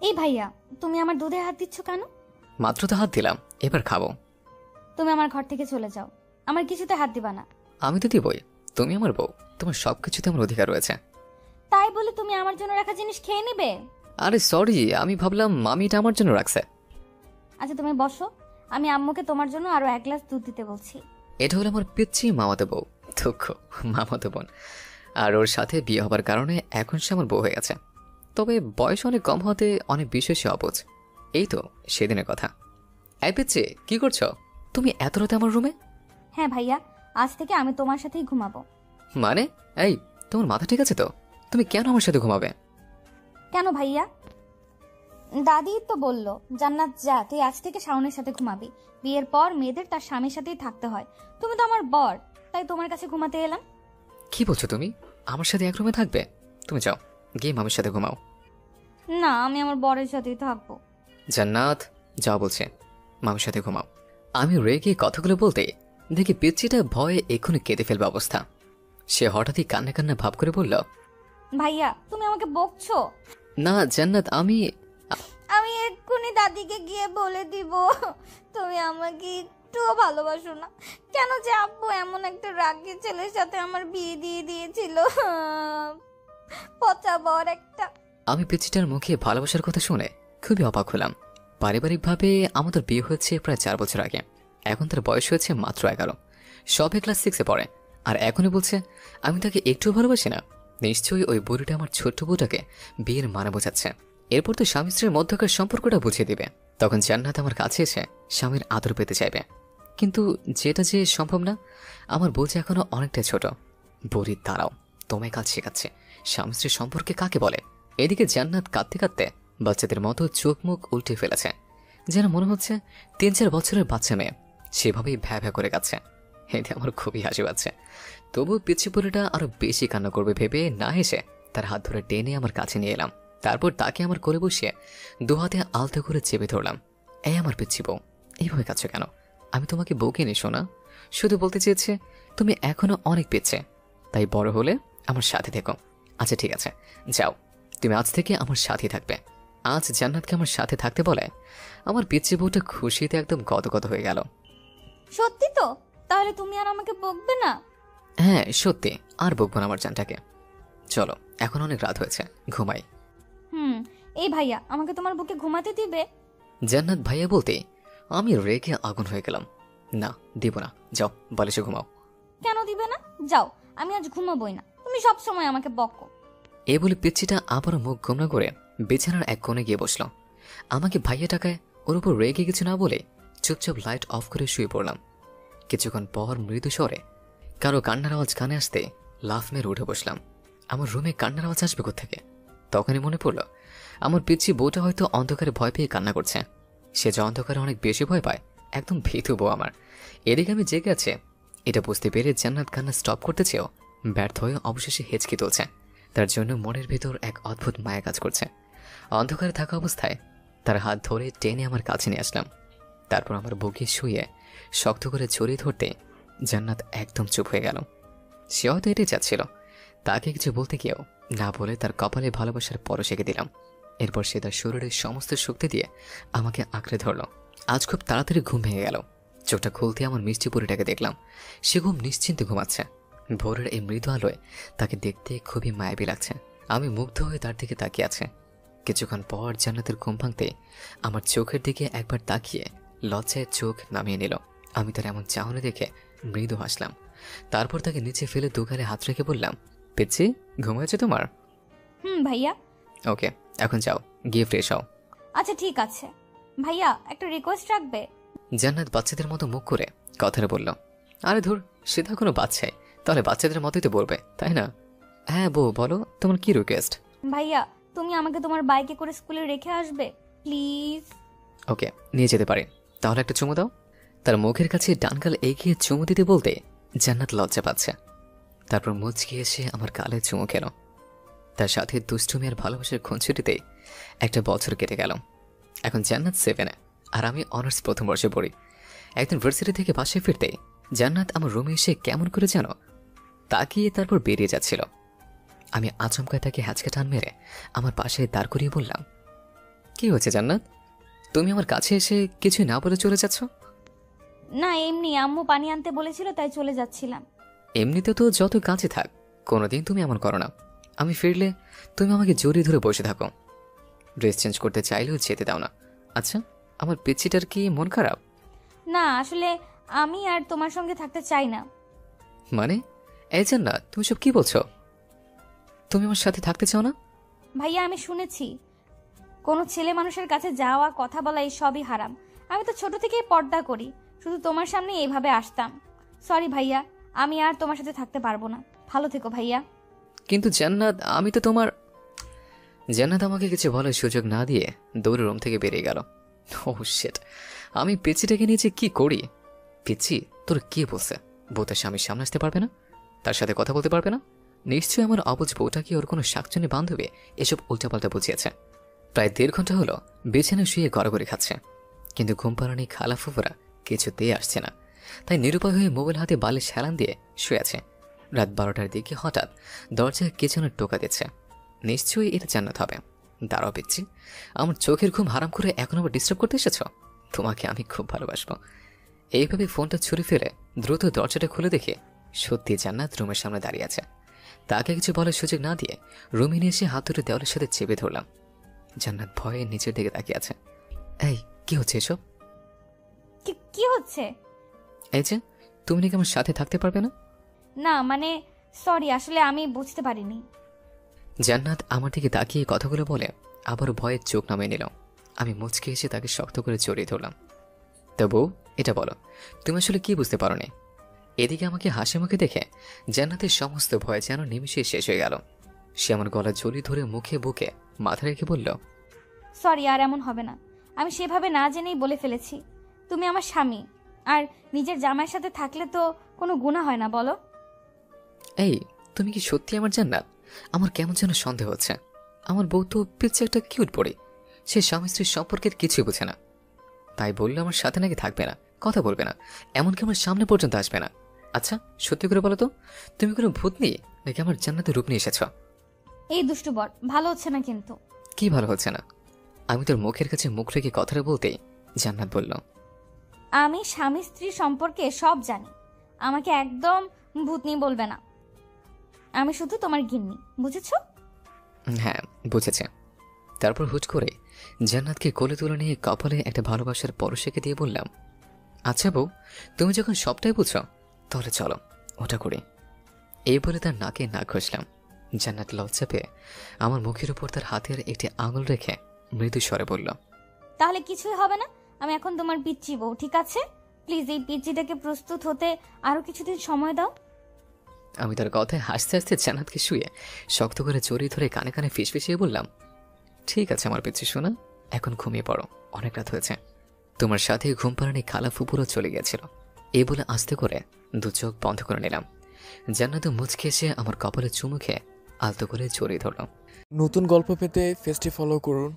এই ভাইয়া, তুমি আমার দুধে হাত দিচ্ছ কেন? মাত্র তো হাত দিলাম, এবার খাবো। তুমি আমার ঘর থেকে চলে যাও, আমার কিছুতে হাত দিবা না। আমি তো দিবই, তুমি আমার বউ, তোমার সবকিছুতে আমার অধিকার রয়েছে। তাই বলে তুমি আমার জন্য রাখা জিনিস খেয়ে নিবে? আরে সরি, আমি ভাবলাম মামি এটা আমার জন্য রাখছে। আচ্ছা তুমি বসো, আমি আম্মুকে তোমার জন্য আরো 1 গ্লাস দুধ দিতে বলছি। এটা হলো আমার পিচ্ছি মামাতো বউ, দুঃখ মামাতো বোন। আর ওর সাথে বিয়ে হবার কারণে এখন সে আমার বউ হয়ে গেছে। তবে বয়স অনেক কম হতে অনেক বিষয় সে অবুঝ। এই তো সেদিনের কথা। এই পিচ্ছি, কি করছো তুমি এত রাতে আমার রুমে? হ্যাঁ ভাইয়া, আজ থেকে আমি তোমার সাথেই ঘুমাবো। মানে এই, তোমার মাথা ঠিক আছে তো? তুমি কেন আমার সাথে ঘুমাবে? কেন ভাইয়া? দাদি তো বললো জান্নাত যা, তুই আজ থেকে শাওনের সাথে ঘুমাবি। বিয়ের পর মেয়েদের তার স্বামীর সাথেই থাকতে হয়। তুমি তো আমার বর, তাই তোমার কাছে ঘুমাতে এলাম। কি বলছো তুমি? আমার সাথে এক রুমে থাকবে? তুমি যাও গিয়ে মামির সাথে ঘুমাও। না, আমি আমার বরের সাথেই থাকবো। জান্নাত যাও বলছে, মামির সাথে ঘুমাও। আমি রেগে কথাগুলো বলতে দেখি পিচ্চিটা ভয়ে এক্ষুনি কেঁদে ফেলবে অবস্থা। সে হঠাৎই কান্না কান্না ভাব করে বলল, ভাইয়া তুমি আমাকে বকছো? না জান্নাত, আমি এক্ষুনি দাদিকে গিয়ে বলে দিব তুমি আমাকে একটুও ভালোবাসো না। কেন যে আব্বু এমন একটা রাগী ছেলের সাথে আমার বিয়ে দিয়ে দিয়েছিল, পচা বর একটা। আমি পিচ্চিটার মুখে ভালোবাসার কথা শুনে খুবই অবাক হলাম। পারিবারিকভাবে আমাদের বিয়ে হয়েছে প্রায় 4 বছর আগে। এখন তার বয়স হয়েছে মাত্র 11, সবে ক্লাস 6-এ পড়ে। আর এখনই বলছে আমি তাকে একটু ভালোবাসি না। নিশ্চয়ই ওই বুড়িটা আমার ছোট্ট বউটাকে বিয়ের মানে বোঝাচ্ছে। এরপর তো স্বামী স্ত্রীর মধ্যকার সম্পর্কটা বুঝিয়ে দিবে। তখন জান্নাত আমার কাছে এসে স্বামীর আদর পেতে চাইবে। কিন্তু যেটা যে সম্ভব না, আমার বউ যে এখনো অনেকটা ছোট। বুড়ি দাঁড়াও, তোমায় কাজ শেখাচ্ছে স্বামী স্ত্রীর সম্পর্কে কাকে বলে। এদিকে জান্নাত কাঁদতে কাঁদতে বাচ্চাদের মতো চোখ মুখ উল্টে ফেলেছে, যেন মনে হচ্ছে 3-4 বছরের বাচ্চা মেয়ে। সেভাবেই ভ্যা ভ্যা করে কাচ্ছে। এতে আমার খুবই হাসি পাচ্ছে। তবু পিচ্ছি বুড়িটা আরো বেশি কান্না করবে ভেবে না হেসে তার হাত ধরে টেনে আমার কাছে নিয়ে এলাম। তারপর তাকে আমার কোলে বসিয়ে 2 হাতে আলতো করে চেপে ধরলাম। এই আমার পিচ্ছি বউ, এইভাবে কাছো কেন? আমি তোমাকে বউকে নিশো না, শুধু বলতে চেয়েছে তুমি এখনো অনেক পিচ্ছে, তাই বড় হলে আমার সাথে থেকো। আচ্ছা ঠিক আছে, যাও, তুমি আজ থেকে আমার সাথে থাকবে। আজ জান্নাতকে আমার সাথে থাকতে বলে আমার পিচ্ছি বউটা খুশিতে একদম গদগদ হয়ে গেল। সত্যি তো? তাহলে তুমি আর আমাকে বকবে না? হ্যাঁ সত্যি, আর বকবো না আমার জানটাকে। চলো এখন অনেক রাত হয়েছে, ঘুমাই। এই ভাইয়া, আমাকে তোমার বুকে ঘুমাতে দিবে? জান্নাত ভাইয়া বলতে আমি রেগে আগুন হয়ে গেলাম। না দিব না, যাও বালিশে ঘুমাও। কেন দিবে না? যাও, আমি আজ ঘুমাবোই না। তুমি সব সময় আমাকে বকো। এ বলে পিচ্ছিটা আবারও মুখ গোমরা করে বিছানার এক কোণে গিয়ে বসলো। আমাকে ভাইয়া টাকায় ওর উপর রেগে কিছু না বলে চুপচাপ লাইট অফ করে শুয়ে পড়লাম। কিছুক্ষণ পর মৃদু স্বরে কারো কান্নার আওয়াজ কানে আসতে লাফ মেরে উঠে বসলাম। আমার রুমে কান্নার আওয়াজ আসবে কোত্থেকে? তখনই মনে পড়লো আমার পিচ্ছি বউটা হয়তো অন্ধকারে ভয় পেয়ে কান্না করছে। সে যে অন্ধকারে অনেক বেশি ভয় পায়, একদম ভীতু বউ আমার। এদিকে আমি জেগে আছে এটা বুঝতে পেরে জান্নাত কান্না স্টপ করতে চেয়েও ব্যর্থ হয়ে অবশেষে হেঁচকি তুলছে। তার জন্য মনের ভেতর এক অদ্ভুত মায়া কাজ করছে। অন্ধকারে থাকা অবস্থায় তার হাত ধরে টেনে আমার কাছে নিয়ে আসলাম। তারপর আমার বুকে শুয়ে শক্ত করে জড়িয়ে ধরতে জান্নাত একদম চুপ হয়ে গেল। সে হয়তো এটাই চাচ্ছিল। তাকে কিছু বলতে গিয়েও না বলে তার কপালে ভালোবাসার পরশ এঁকে দিলাম। এরপর সে তার শরীরের সমস্ত শক্তি দিয়ে আমাকে আঁকড়ে ধরল। আজ খুব তাড়াতাড়ি ঘুম ভেঙে গেল। চোখটা খুলতে আমার মিষ্টি পরীটাকে দেখলাম। সে খুব নিশ্চিন্তে ঘুমাচ্ছে। ভোরের এই মৃদু আলোয় তাকে দেখতে খুবই মায়াবী লাগছে। আমি মুগ্ধ হয়ে তার দিকে তাকিয়ে আছে। কিছুক্ষণ পর জান্নাতের ঘুম ভাঙতে আমার চোখের দিকে একবার তাকিয়ে লজ্জায় চোখ নামিয়ে নিল। আমি তার এমন চাহনি দেখে মৃদু হাসলাম। তারপর তাকে নিচে ফেলে দুগালে হাত রেখে বললাম, পিচ্ছি ঘুমাচ্ছে তোমার? ভাইয়া। ওকে, এখন যাও গিয়ে ফ্রেশ হও। আচ্ছা ঠিক আছে ভাইয়া, একটা রিকোয়েস্ট রাখবে? জান্নাত বাচ্চাদের মতো মুখ করে কথাটা বলল। আরে ধুর, সে তো কোনো বাচ্চাই, তাহলে বাচ্চাদের মতোই তো বলবে তাই না? হ্যাঁ বউ বলো, তোমার কি রিকোয়েস্ট? ভাইয়া, তুমি আমাকে তোমার বাইকে করে স্কুলে রেখে আসবে প্লিজ? ওকে, নিয়ে যেতে পারি। তাহলে একটা চুমু দাও। তার মুখের কাছে ডানগাল এগিয়ে চুমু দিতে বলতে জান্নাত লজ্জা পাচ্ছে। তারপর মুচকি এসে আমার গালে চুমু খেল। তার সাথে দুষ্টুমি আর ভালোবাসার খুনছুটিতে একটা বছর কেটে গেল। এখন জান্নাত 7-এ আর আমি অনার্স প্রথম বর্ষে পড়ি। একদিন ভার্সিটি থেকে বাসায় ফিরতে জান্নাত আমার রুমে এসে কেমন করে যেন তাকিয়ে তারপর বেরিয়ে যাচ্ছিল। আমি আচমকায় তাকে হ্যাঁচকা টান মেরে আমার পাশে দাঁড় করিয়ে বললাম, কি হয়েছে জান্নাত? তুমি আমার কাছে এসে কিছুই না বলে চলে যাচ্ছ? না এমনি, আম্মু পানি আনতে বলেছিল তাই চলে যাচ্ছিলাম। এমনিতে তো যত কাছে থাক, কোনোদিন তুমি এমন করো না। আমি ফিরলে তুমি আমাকে জড়িয়ে ধরে বসে থাকো। ড্রেস চেঞ্জ করতে চাইলেও যেতে দাও না। আচ্ছা, আমার পিচ্ছিটার কি মন খারাপ? না আসলে আমি আর তোমার সঙ্গে থাকতে চাই না। মানে এই জান্নাত, তুমি সব কি বলছো? তুমি আমার সাথে থাকতে চাও না? ভাইয়া আমি শুনেছি কোনো ছেলে মানুষের কাছে যাওয়া, কথা বলা এই সবই হারাম। আমি তো ছোট থেকেই পর্দা করি, শুধু তোমার সামনে এইভাবে আসতাম। সরি ভাইয়া, আমি আর তোমার সাথে থাকতে পারবো না। ভালো থেকো ভাইয়া। কিন্তু জান্নাত, আমি তো তোমার... জান্নাত আমাকে কিছু বলার সুযোগ না দিয়ে দৌড়ে রুম থেকে বেরিয়ে গেল। ও শিট, আমি পিচ্ছিটাকে নিয়ে যে কি করি? পিচ্ছি তোর কি বলছে? বউ তার স্বামীর সামনে আসতে পারবে না, তার সাথে কথা বলতে পারবে না? নিশ্চয়ই আমার অবুঝ বউটা কি ওর কোনো শাকচুনি বান্ধবী এসব উল্টাপাল্টা বুঝিয়েছে। প্রায় 1.5 ঘন্টা হলো বিছানায় শুয়ে গড়াগড়ি খাচ্ছে, কিন্তু ঘুম পাড়ানি খালা ফুফুরা কিছুতেই আসছে না। তাই নিরুপায় হয়ে মোবাইল হাতে বালিশ হেলান দিয়ে শুয়ে আছে। রাত 12টার দিকে হঠাৎ দরজায় কে যেন টোকা দিচ্ছে। নিশ্চয়ই এটা জান্নাত হবে। দাঁড়াও পিচ্ছি, আমার চোখের ঘুম হারাম করে এখন আবার ডিস্টার্ব করতে এসেছ? তোমাকে আমি খুব ভালোবাসবো। এইভাবে ফোনটা ছুরি ফেলে দ্রুত দরজাটা খুলে দেখে সত্যি জান্নাত রুমের সামনে দাঁড়িয়ে আছে। তাকে কিছু বলার সুযোগ না দিয়ে রুমে নিয়ে এসে হাত দুটো দেওয়ালের সাথে চেপে ধরলাম। জান্নাত ভয়ে নিচের দিকে তাকিয়ে আছে। এই কি হচ্ছে এসব? কি হচ্ছে? এই যে তুমি নাকি আমার সাথে থাকতে পারবে না? না মানে সরি, আসলে আমি বুঝতে পারিনি। জান্নাত আমার দিকে তাকিয়ে কথাগুলো বলে আবার ভয়ে চোখ নামিয়ে নিল। আমি মুচকে এসে তাকে শক্ত করে জড়িয়ে ধরলাম। তো বউ, এটা বলো, তুমি আসলে কি বুঝতে পারো নি? এদিকে আমাকে হাসি মুখে দেখে জান্নাতের সমস্ত ভয় যেন নিমিষে শেষ হয়ে গেল। সে আমার গলা জড়িয়ে ধরে মুখে বুকে মাথা রেখে বলল, সরি, আর এমন হবে না। আমি সেভাবে না জেনেই বলে ফেলেছি। তুমি আমার স্বামী, আর নিজের জামাইয়ের সাথে থাকলে তো কোনো গুনাহ হয় না, বলো? এই তুমি কি সত্যি আমার জান্নাত? আমার কেমন যেন সন্দেহ হচ্ছে। আমার বউ তো পিচ্ছে একটা কিউট পড়ে, সে স্বামী স্ত্রীর সম্পর্কের কিছুই বোঝে না। তাই বললে আমার সাথে নাকি থাকবে না, কথা বলবে না, এমনকি আমার সামনে পর্যন্ত আসবে না। আচ্ছা সত্যি করে বলো তো, তুমি কোনো ভূতনি নাকি আমার জান্নাতের রূপ নিয়ে এসেছ? এই দুষ্টু বর, ভালো হচ্ছে না কিন্তু। কি ভালো হচ্ছে না? আমি তোর মুখের কাছে মুখ রেখে কথাটা বলতেই জান্নাত বলল, আমি স্বামী স্ত্রী সম্পর্কে সব জানি। আমাকে একদম ভূতনি বলবে না। আমি শুধু তোমার গিন্নি, বুঝেছো? হ্যাঁ বুঝেছে। তারপর হুট করে জান্নাতকে কোলে তুলে নিয়ে কপালে একটা ভালোবাসার পরশেকে দিয়ে বললাম, আচ্ছা বউ, তুমি যখন সবটাই বুঝো তাহলে চলো ওটা করি। এই বলে তার নাকে নাক ঘষলাম। জান্নাত লজ্জা পেয়ে আমার মুখের উপর তার হাতের একটি আঙুল রেখে মৃদু স্বরে বলল, তাহলে কিছুই হবে না। আমি এখন তোমার পিচ্চি বউ, ঠিক আছে? প্লিজ এই পিচ্চিটাকে প্রস্তুত হতে আরো কিছুদিন সময় দাও। আমি তার কথায় হাসতে হাসতে জান্নাতকে শুয়ে শক্ত করে জড়িয়ে ধরে কানে কানে ফিসফিসিয়ে বললাম, ঠিক আছে আমার পিচ্ছি শোনা, এখন ঘুমিয়ে পড়ো, অনেক রাত হয়েছে। তোমার সাথে ঘুম পাড়ানি খালা ফুপুরও চলে গিয়েছিল। এই বলে আস্তে করে দু চোখ বন্ধ করে নিলাম। জান্নাত মুচকে এসে আমার কপালে চুমু খেয়ে আলতো করে জড়িয়ে ধরল। নতুন গল্প পেতে পেজটি ফলো করুন।